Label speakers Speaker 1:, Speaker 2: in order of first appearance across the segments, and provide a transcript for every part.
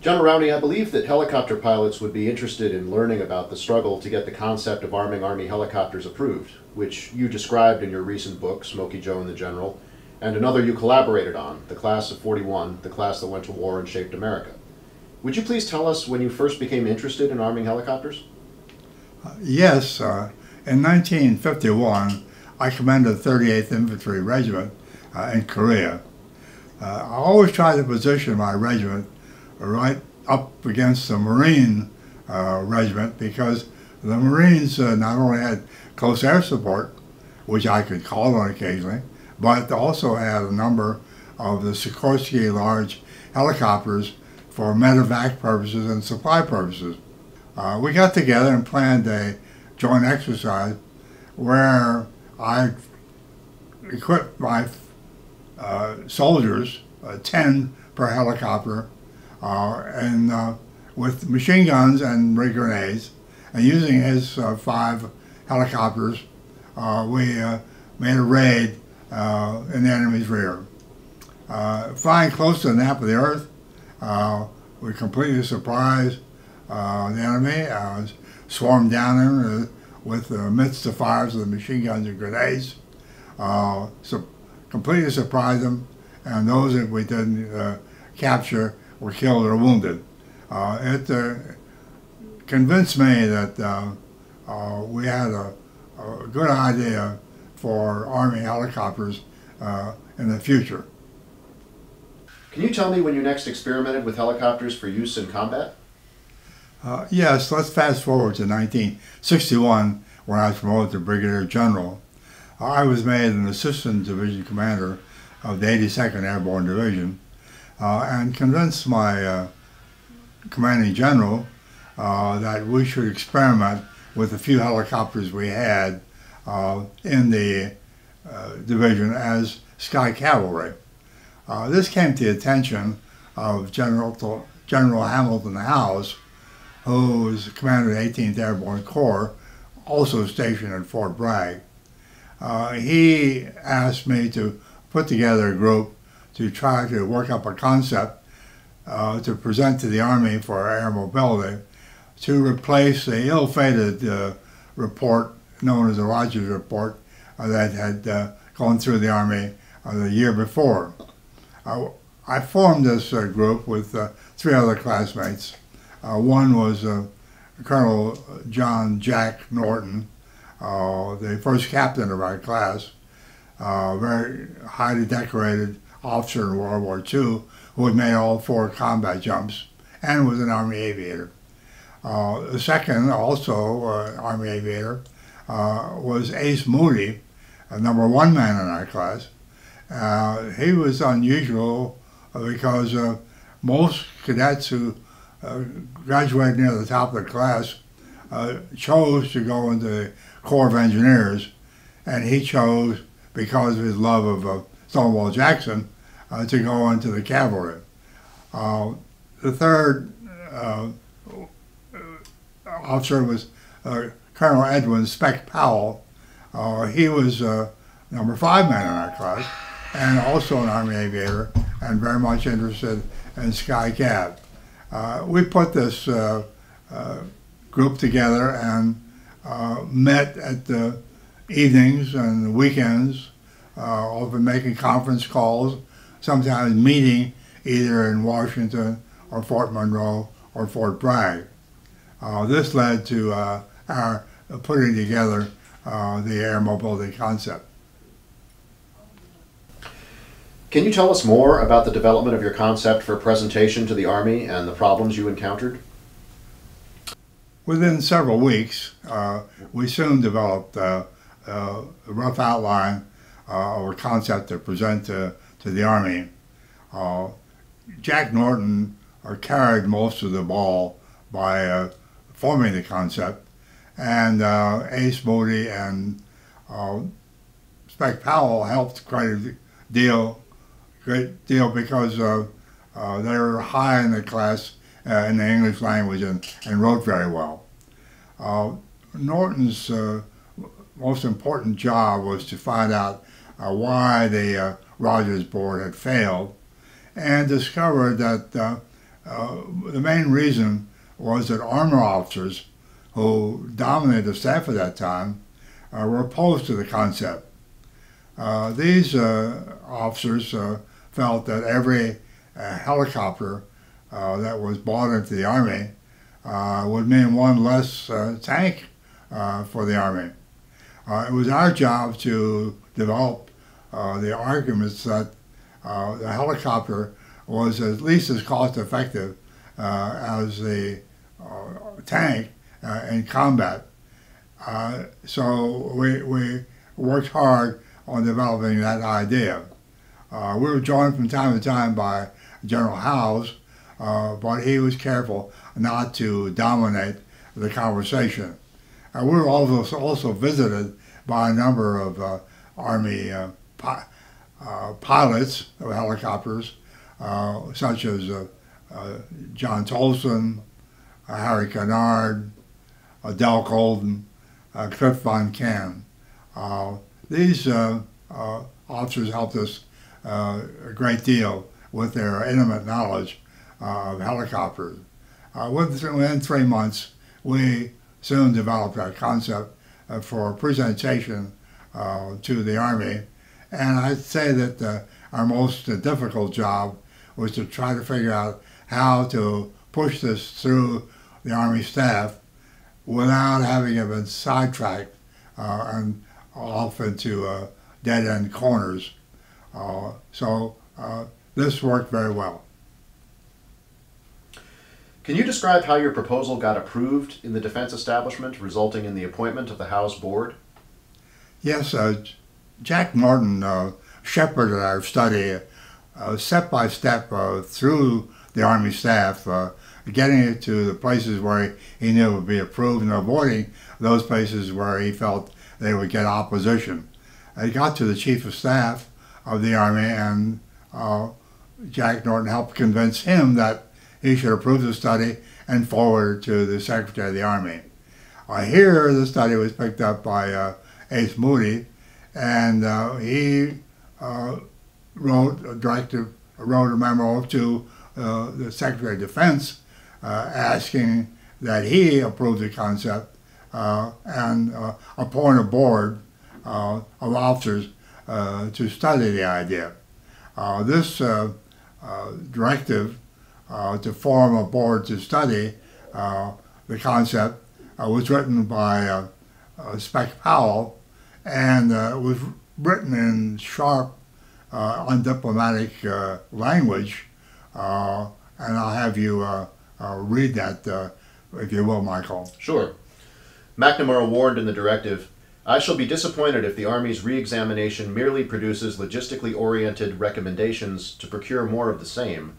Speaker 1: General Rowny, I believe that helicopter pilots would be interested in learning about the struggle to get the concept of arming Army helicopters approved, which you described in your recent book, Smokey Joe and the General, and another you collaborated on, The Class of '41, the class that went to war and shaped America. Would you please tell us when you first became interested in arming helicopters?
Speaker 2: Yes, in 1951, I commanded the 38th Infantry Regiment in Korea. I always tried to position my regiment right up against the Marine regiment because the Marines not only had close air support, which I could call on occasionally, but also had a number of the Sikorsky large helicopters for medevac purposes and supply purposes. We got together and planned a joint exercise where I equipped my soldiers, 10 per helicopter, and with machine guns and rig grenades, and using his 5 helicopters, we made a raid in the enemy's rear. Flying close to the nap of the earth, we completely surprised the enemy, swarmed down them with amidst the fires of the machine guns and grenades, so completely surprised them, and those that we didn't capture were killed or wounded. It convinced me that we had a good idea for Army helicopters in the future.
Speaker 1: Can you tell me when you next experimented with helicopters for use in combat?
Speaker 2: Yes, let's fast forward to 1961 when I was promoted to Brigadier General. I was made an Assistant Division Commander of the 82nd Airborne Division and convinced my Commanding General that we should experiment with the few helicopters we had in the division as Sky Cavalry. This came to the attention of General Hamilton Howes, who was commander of the 18th Airborne Corps, also stationed at Fort Bragg. He asked me to put together a group to try to work up a concept to present to the Army for air mobility to replace the ill-fated report known as the Rogers Report that had gone through the Army the year before. I formed this group with 3 other classmates. One was Colonel John Jack Norton, the first captain of our class, very highly decorated officer in World War II who had made all 4 combat jumps and was an Army aviator. The second, also Army aviator, was Ace Moody, number 1 man in our class. He was unusual because most cadets who graduated near the top of the class chose to go into the Corps of Engineers, and he chose, because of his love of Stonewall Jackson, to go into the cavalry. The third officer was Colonel Edward Spec Powell. He was number 5 man in our class, and also an Army aviator, and very much interested in Sky Cav. We put this group together and met at the evenings and weekends, often making conference calls, sometimes meeting either in Washington or Fort Monroe or Fort Bragg. This led to our putting together the air mobility concept.
Speaker 1: Can you tell us more about the development of your concept for presentation to the Army and the problems you encountered?
Speaker 2: Within several weeks, we soon developed a rough outline of a concept to present to the Army. Jack Norton carried most of the ball by forming the concept, and Ace Moody and Spec Powell helped quite a great deal because they were high in the class in the English language and wrote very well. Norton's most important job was to find out why the Rogers board had failed, and discovered that The main reason was that armor officers who dominated the staff at that time were opposed to the concept. These officers felt that every helicopter that was bought into the Army would mean one less tank for the Army. It was our job to develop the arguments that the helicopter was at least as cost effective as the tank in combat. So we worked hard on developing that idea. We were joined from time to time by General Howes, but he was careful not to dominate the conversation. We were also visited by a number of Army pilots of helicopters, such as John Tolson, Harry Kennard, Del Golden, Cliff Von Cam. These officers helped us a great deal with their intimate knowledge of helicopters. Within 3 months, we soon developed a concept for presentation to the Army, and I'd say that our most difficult job was to try to figure out how to push this through the Army staff without having it been sidetracked and off into dead-end corners. So this worked very well.
Speaker 1: Can you describe how your proposal got approved in the defense establishment, resulting in the appointment of the House board?
Speaker 2: Yes, Jack Norton shepherded our study step by step through the Army staff, getting it to the places where he knew it would be approved and avoiding those places where he felt they would get opposition. It got to the Chief of Staff of the Army, and Jack Norton helped convince him that he should approve the study and forward it to the Secretary of the Army. Here, the study was picked up by Ace Moody, and he wrote a memo to the Secretary of Defense asking that he approve the concept and appoint a board of officers to study the idea. This directive to form a board to study the concept was written by Spec Powell, and was written in sharp, undiplomatic language, and I'll have you read that, if you will, Michael.
Speaker 1: Sure. McNamara warned in the directive, "I shall be disappointed if the Army's re-examination merely produces logistically oriented recommendations to procure more of the same,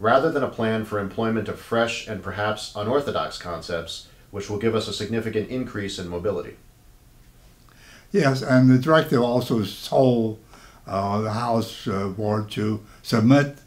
Speaker 1: rather than a plan for employment of fresh and perhaps unorthodox concepts, which will give us a significant increase in mobility."
Speaker 2: Yes, and the directive also told the House board to submit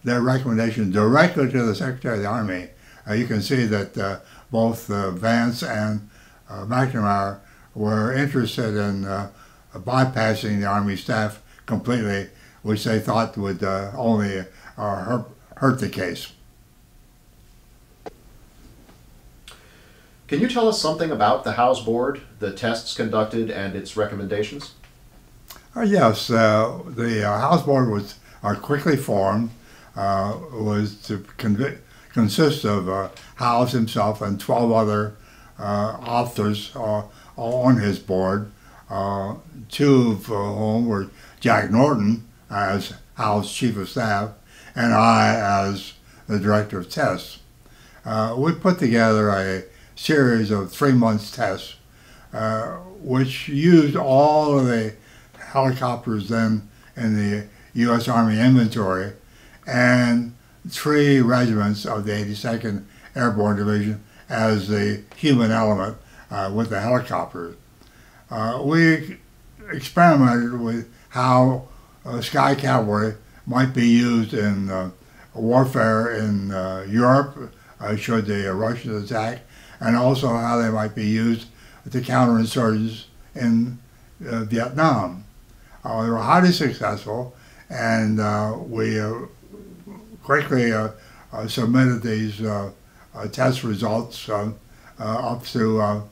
Speaker 2: their recommendation directly to the Secretary of the Army. You can see that both Vance and McNamara were interested in bypassing the Army staff completely, which they thought would only hurt the case.
Speaker 1: Can you tell us something about the House board, the tests conducted, and its recommendations?
Speaker 2: Yes, the House board was quickly formed. Was to consist of Howes himself and 12 other officers on his board, 2 of whom were Jack Norton as Howes' Chief of Staff and I as the Director of Tests. We put together a series of 3-month tests which used all of the helicopters then in the U.S. Army inventory and 3 regiments of the 82nd Airborne Division as the human element with the helicopters. We experimented with how sky cavalry might be used in warfare in Europe should the Russians attack, and also how they might be used to counter insurgents in Vietnam. They were highly successful, and we quickly submitted these test results up through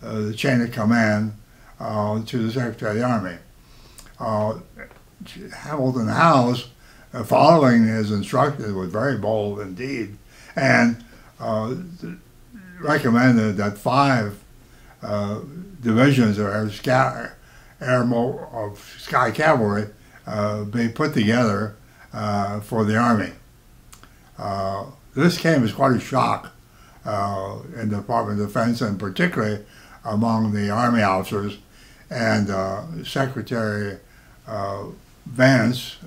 Speaker 2: the chain of command to the Secretary of the Army. Hamilton House, following his instructions, was very bold indeed, and recommended that 5 divisions of Sky Cavalry be put together for the Army. This came as quite a shock in the Department of Defense, and particularly among the Army officers. And Secretary Vance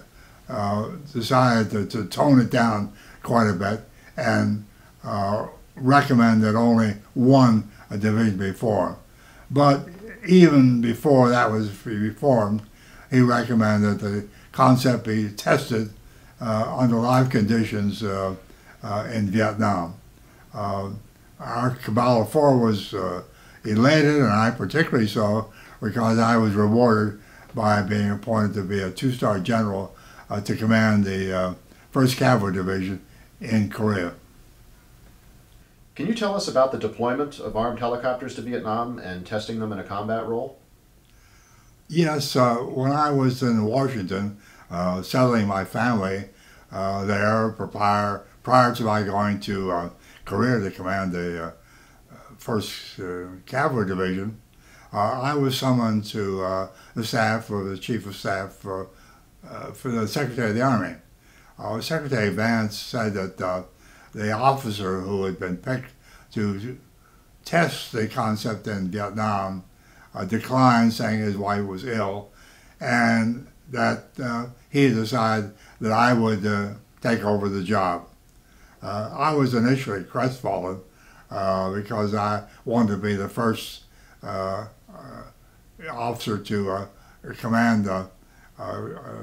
Speaker 2: decided to tone it down quite a bit and recommend that only 1 division be formed. But even before that was reformed, he recommended the concept be tested under live conditions in Vietnam. Our Cabal of 4 was elated, and I particularly so, because I was rewarded by being appointed to be a 2-star general to command the 1st Cavalry Division in Korea.
Speaker 1: Can you tell us about the deployment of armed helicopters to Vietnam and testing them in a combat role?
Speaker 2: Yes, when I was in Washington, settling my family there prior to my going to Korea to command the 1st Cavalry Division, I was summoned to the staff, or the Chief of Staff for the Secretary of the Army. Secretary Vance said that the officer who had been picked to test the concept in Vietnam declined, saying his wife was ill, and that he decided that I would take over the job. I was initially crestfallen because I wanted to be the first officer to command a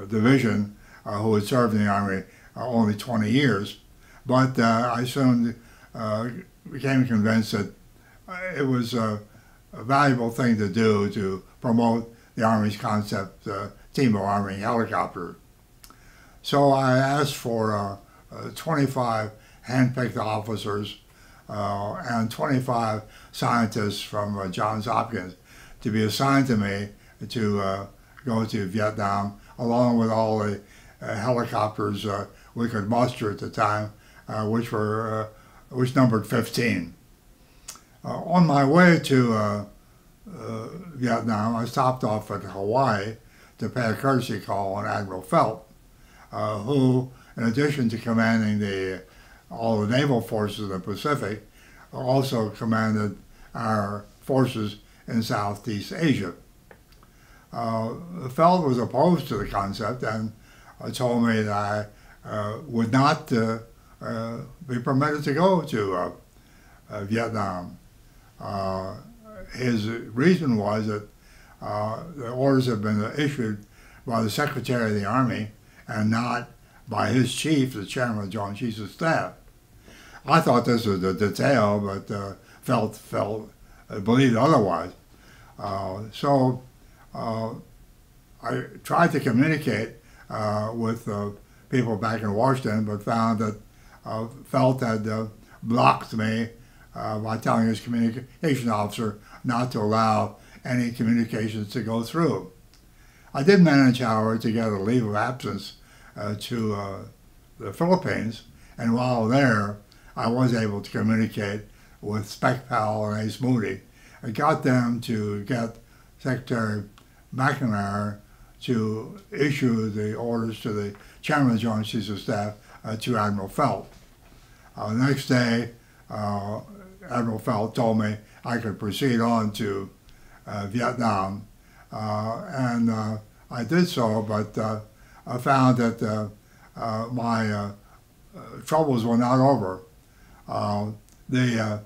Speaker 2: division who had served in the Army only 20 years. But I soon became convinced that it was a valuable thing to do to promote the Army's concept, team of Army helicopter. So I asked for 25 hand-picked officers and 25 scientists from Johns Hopkins to be assigned to me to go to Vietnam, along with all the helicopters we could muster at the time, which numbered 15. On my way to Vietnam, I stopped off at Hawaii to pay a courtesy call on Admiral Felt, who, in addition to commanding all the naval forces in the Pacific, also commanded our forces in Southeast Asia. Felt was opposed to the concept and told me that I would not be permitted to go to Vietnam. His reason was that the orders had been issued by the Secretary of the Army and not by his chief, the Chairman of the Joint Chiefs of Staff. I thought this was a detail, but Felt believed otherwise. So I tried to communicate with people back in Washington, but found that Felt had blocked me by telling his communication officer not to allow any communications to go through. I did manage, however, to get a leave of absence to the Philippines, and while there, I was able to communicate with Spec Powell and Ace Moody. I got them to get Secretary McNamara to issue the orders to the Chairman of the Joint Chiefs of Staff to Admiral Felt. The next day, Admiral Felt told me I could proceed on to Vietnam, and I did so, but I found that my troubles were not over. The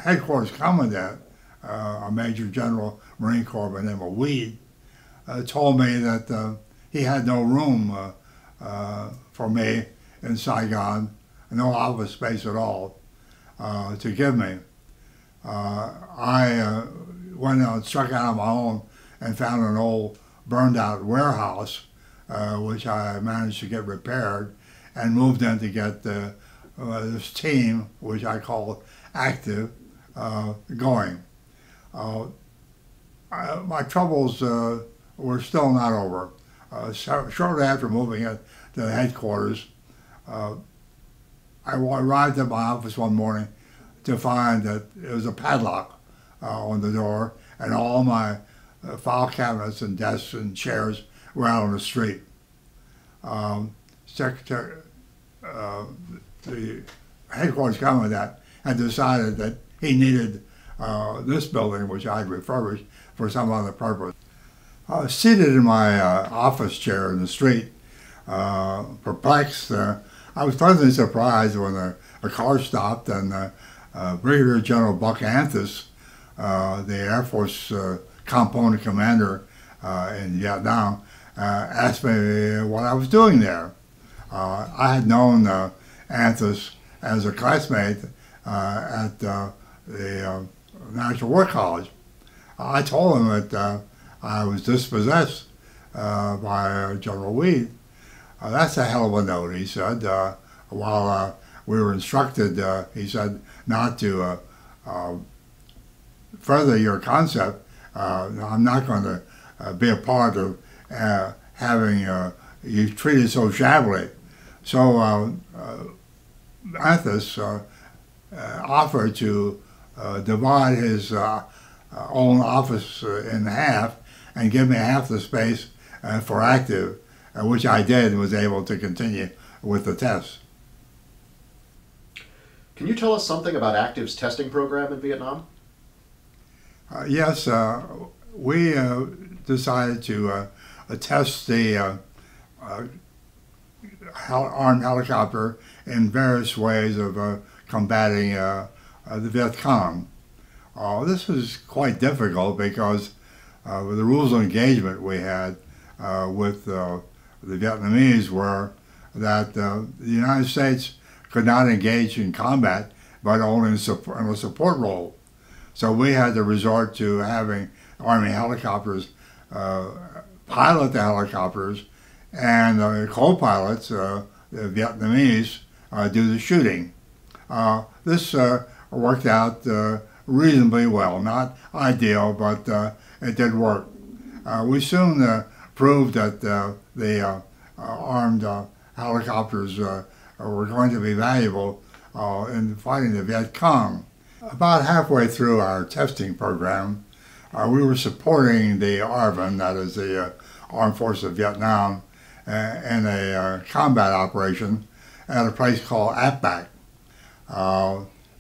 Speaker 2: headquarters commandant, a Major General Marine Corps by the name of Weed, told me that he had no room for me in Saigon, no office space at all to give me. I went out and struck out on my own and found an old burned out warehouse which I managed to get repaired, and moved in to get this team, which I call active, going. My troubles were still not over. Shortly after moving it to the headquarters, I arrived at my office one morning to find that there was a padlock on the door, and all my file cabinets and desks and chairs were out on the street. The headquarters commandant had decided that he needed this building, which I'd refurbished, for some other purpose. I was seated in my office chair in the street, perplexed. I was pleasantly surprised when a car stopped and Brigadier General Buck Anthus, the Air Force component commander in Vietnam, asked me what I was doing there. I had known Anthus as a classmate at the National War College. I told him that I was dispossessed by General Weed. That's a hell of a note, he said. While we were instructed, he said, not to further your concept. I'm not going to be a part of having you treated so shabbily. So Anthus offered to divide his own office in half and give me half the space for active, which I did and was able to continue with the tests.
Speaker 1: Can you tell us something about Active's testing program in Vietnam?
Speaker 2: Yes, we decided to test the armed helicopter in various ways of combating the Viet Cong. This was quite difficult because the rules of engagement we had with the Vietnamese were that the United States could not engage in combat, but only in a support role. So we had to resort to having Army helicopters pilot the helicopters, and the co-pilots, the Vietnamese, do the shooting. This worked out reasonably well. Not ideal, but it did work. We soon proved that the armed helicopters were going to be valuable in fighting the Viet Cong. About halfway through our testing program, we were supporting the ARVN, that is the Armed Forces of Vietnam, in a combat operation at a place called Ap Bac.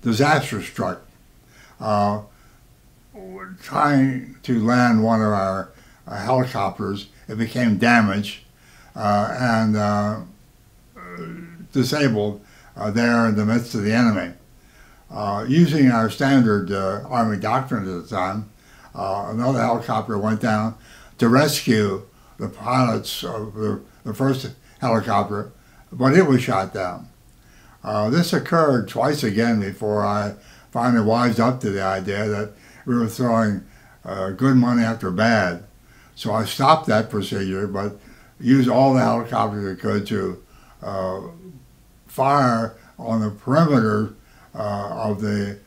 Speaker 2: Disaster struck. Trying to land one of our helicopters, it became damaged and disabled there in the midst of the enemy. Using our standard Army doctrine at the time, another helicopter went down to rescue the pilots of the first helicopter, but it was shot down. This occurred twice again before I finally wised up to the idea that we were throwing good money after bad. So I stopped that procedure, but used all the helicopters I could to fire on the perimeter of the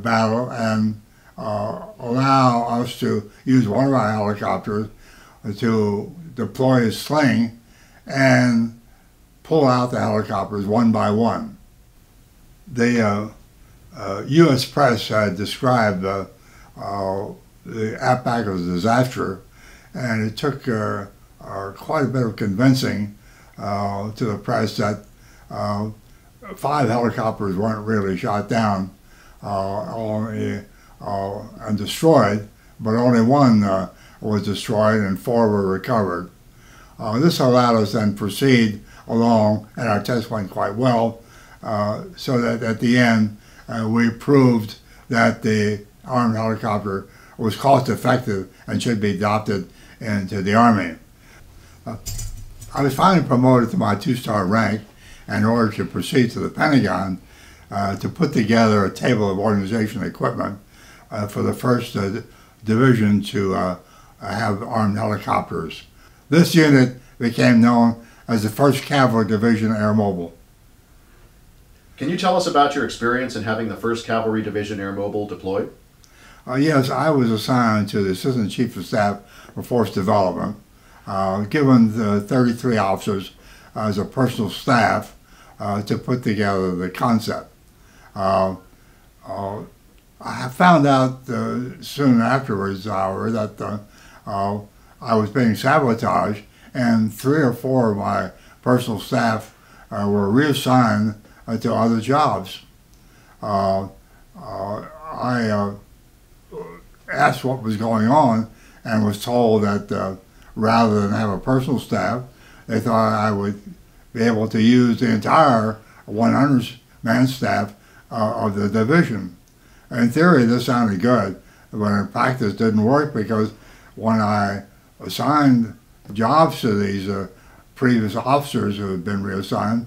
Speaker 2: battle and allow us to use one of our helicopters to deploy a sling and pull out the helicopters one by one. The U.S. press had described the Ap Bac as a disaster, and it took quite a bit of convincing to the press that 5 helicopters weren't really shot down and destroyed, but only one was destroyed and 4 were recovered. This allowed us then proceed along, and our test went quite well, so that at the end we proved that the armed helicopter was cost effective and should be adopted into the Army. I was finally promoted to my 2-star rank in order to proceed to the Pentagon to put together a table of organizational equipment for the 1st Division to have armed helicopters. This unit became known as the 1st Cavalry Division Air Mobile.
Speaker 1: Can you tell us about your experience in having the 1st Cavalry Division Air Mobile deployed?
Speaker 2: Yes, I was assigned to the Assistant Chief of Staff for Force Development, given the 33 officers as a personal staff to put together the concept. I found out soon afterwards, however, that I was being sabotaged, and 3 or 4 of my personal staff were reassigned to other jobs. I asked what was going on and was told that rather than have a personal staff, they thought I would be able to use the entire 100-man staff of the division. In theory, this sounded good, but in practice it didn't work, because when I assigned jobs to these previous officers who had been reassigned,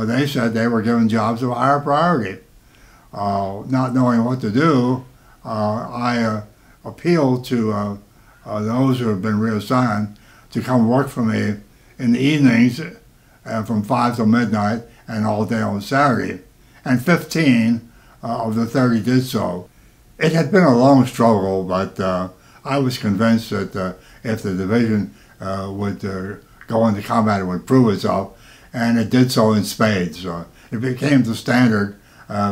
Speaker 2: they said they were given jobs of higher priority. Not knowing what to do, I appealed to those who had been reassigned to come work for me in the evenings from 5 till midnight and all day on Saturday. And 15 of the 30 did so. It had been a long struggle, but I was convinced that if the division would go into combat, it would prove itself, and it did so in spades. It became the standard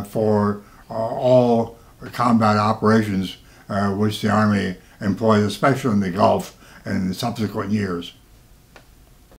Speaker 2: for all combat operations which the Army employed, especially in the Gulf in the subsequent years.